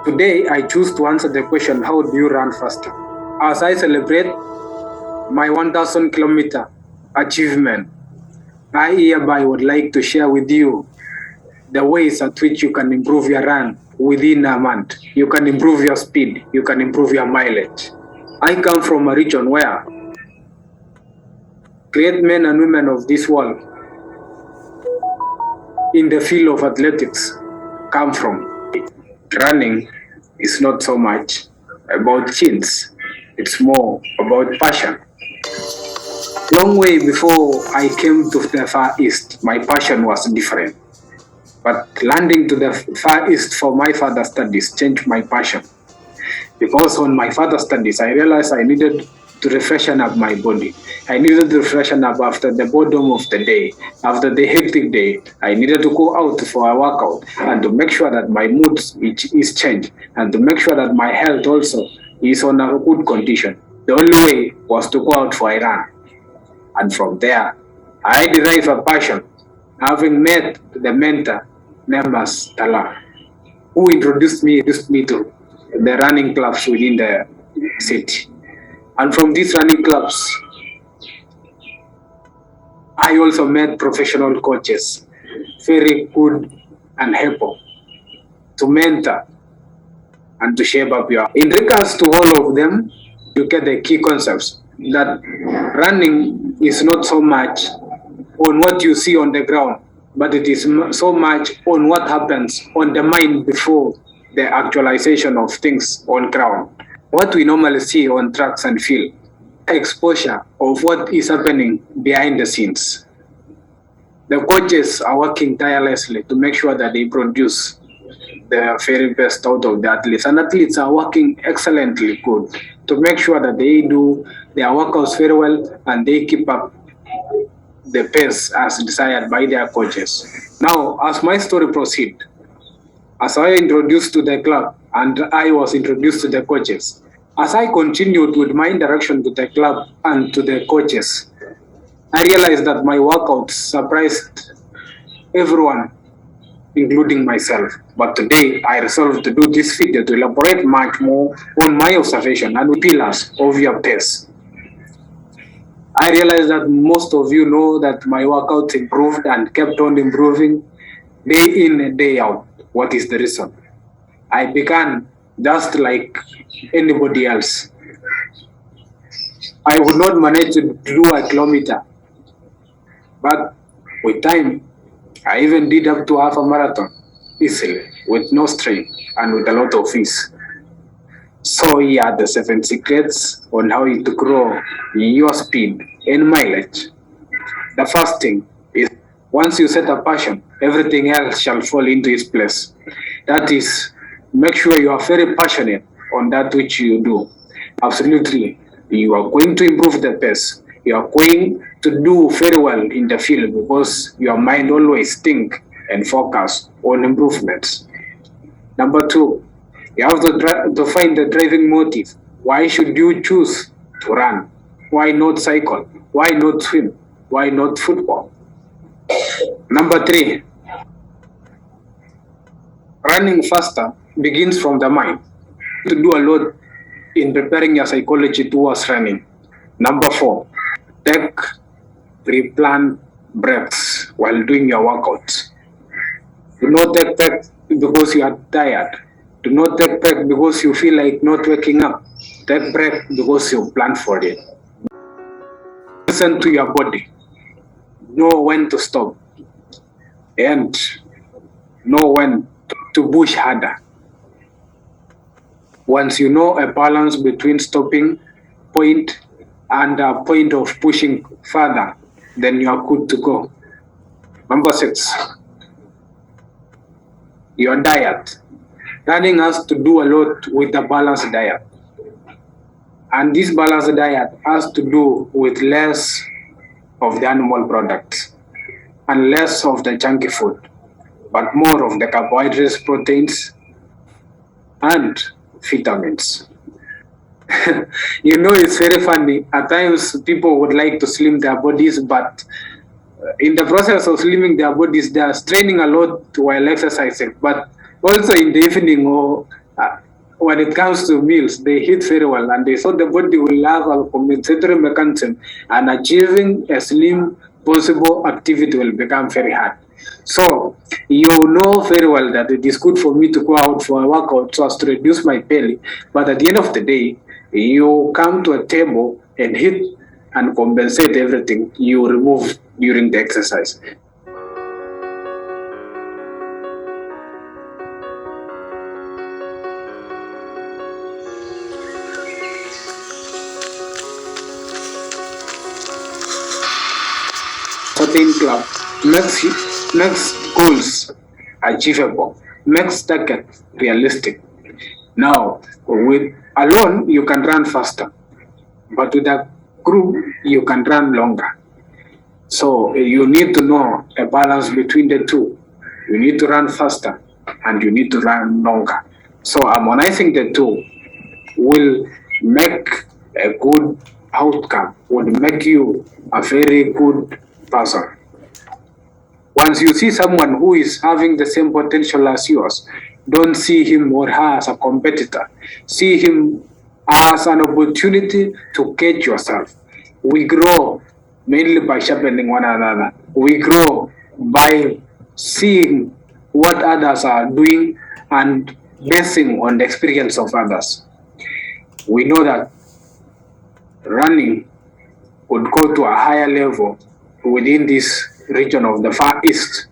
Today, I choose to answer the question, how do you run faster? As I celebrate my 1,000 kilometer achievement, I hereby would like to share with you the ways at which you can improve your run within a month. You can improve your speed, you can improve your mileage. I come from a region where great men and women of this world in the field of athletics come from. Running is not so much about genes, it's more about passion. Long way before I came to the Far East, my passion was different. But landing to the Far East for my further studies changed my passion. Because on my further studies, I realized I needed to refreshen up my body. I needed to refreshen up after the boredom of the day, after the hectic day. I needed to go out for a workout and to make sure that my mood is changed and to make sure that my health also is on a good condition. The only way was to go out for a run. And from there, I derived a passion, having met the mentor named as Tala, who introduced me to the running clubs within the city. And from these running clubs, I also met professional coaches, very good and helpful to mentor and to shape up your. In regards to all of them, you get the key concepts that running is not so much on what you see on the ground, but it is so much on what happens on the mind before the actualization of things on ground. What we normally see on tracks and field, exposure of what is happening behind the scenes. The coaches are working tirelessly to make sure that they produce the very best out of the athletes, and athletes are working excellently good to make sure that they do their workouts very well and they keep up the pace as desired by their coaches. Now, as my story proceeds, as I introduced to the club and I was introduced to the coaches, as I continued with my interaction to the club and to the coaches, I realized that my workouts surprised everyone, including myself. But today, I resolved to do this video to elaborate much more on my observation and pillars of your pace. I realized that most of you know that my workouts improved and kept on improving day in and day out. What is the reason? I began just like anybody else. I would not manage to do a kilometer, but with time, I even did up to half a marathon easily, with no strain and with a lot of ease. So here are the 7 secrets on how to grow your speed and mileage. The first thing is, once you set a passion, everything else shall fall into its place. That is, make sure you are very passionate on that which you do. Absolutely, you are going to improve the pace. You are going to do very well in the field because your mind always think and focus on improvements. Number 2, you have to find the driving motive. Why should you choose to run? Why not cycle? Why not swim? Why not football? Number 3, running faster begins from the mind. To do a lot in preparing your psychology towards running. Number 4, take pre-planned breaks while doing your workouts. Do not take break because you are tired. Do not take break because you feel like not waking up. Take break because you plan for it. Listen to your body. Know when to stop. And know when to push harder. Once you know a balance between stopping point and a point of pushing further, then you are good to go. Number 6, your diet. Running has to do a lot with a balanced diet. And this balanced diet has to do with less of the animal products and less of the junky food, but more of the carbohydrates, proteins, and vitamins. You know, it's very funny. At times, people would like to slim their bodies, but in the process of slimming their bodies, they are straining a lot while exercising. But also in the evening or when it comes to meals, they hit very well, and they thought the body will have a compensatory mechanism, and achieving a slim possible activity will become very hard. So you know very well that it is good for me to go out for a workout so as to reduce my belly, but at the end of the day, you come to a table and hit and compensate everything you remove during the exercise. Certain club makes goals achievable, makes target realistic. Now, with alone you can run faster, but with a group you can run longer. So you need to know a balance between the two. You need to run faster and you need to run longer. So harmonizing the two will make a good outcome, will make you a very good person. Once you see someone who is having the same potential as yours, don't see him or her as a competitor. See him as an opportunity to catch yourself. We grow mainly by sharpening one another. We grow by seeing what others are doing and basing on the experience of others. We know that running would go to a higher level within this region of the Far East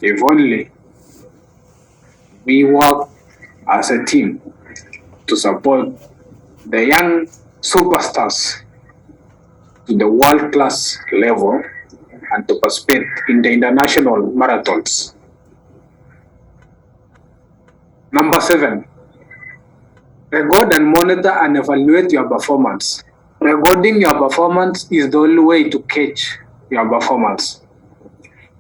if only we work as a team to support the young superstars to the world-class level and to participate in the international marathons. Number 7, record and monitor and evaluate your performance. Recording your performance is the only way to catch your performance.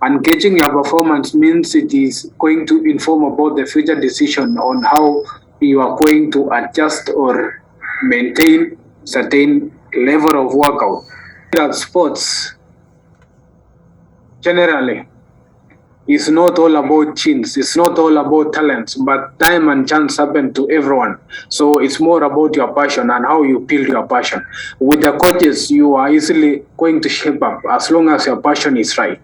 And catching your performance means it is going to inform about the future decision on how you are going to adjust or maintain certain level of workout. Sports generally is not all about chins, it's not all about talents, but time and chance happen to everyone. So it's more about your passion and how you build your passion. With the coaches, you are easily going to shape up as long as your passion is right.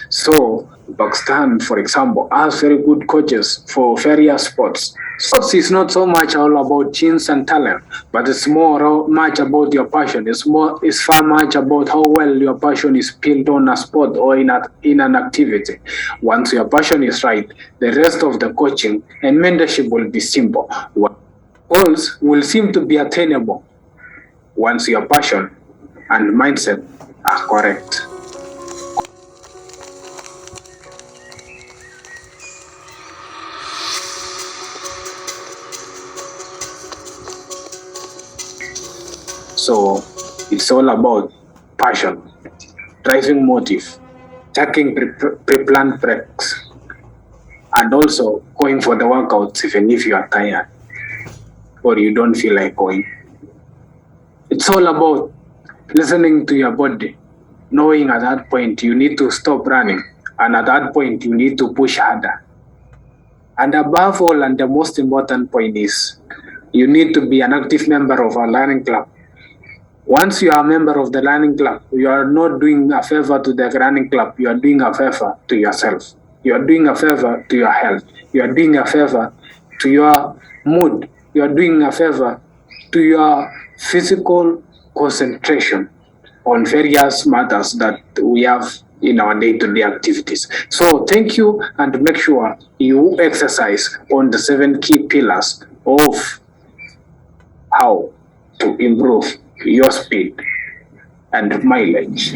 So Pakistan, for example, has very good coaches for various sports. Sports is not so much all about chins and talent, but it's more much about your passion. It's far much about how well your passion is built on a sport or in an activity. Once your passion is right, the rest of the coaching and mentorship will be simple. Goals will seem to be attainable once your passion and mindset are correct. So it's all about passion, driving motive, taking pre-planned breaks, and also going for the workouts even if you are tired or you don't feel like going. It's all about listening to your body, knowing at that point you need to stop running, and at that point you need to push harder. And above all, and the most important point is, you need to be an active member of a learning club. Once you are a member of the learning club, you are not doing a favor to the learning club, you are doing a favor to yourself. You are doing a favor to your health. You are doing a favor to your mood. You are doing a favor to your physical concentration on various matters that we have in our day-to-day activities. So thank you, and make sure you exercise on the 7 key pillars of how to improve your speed and mileage.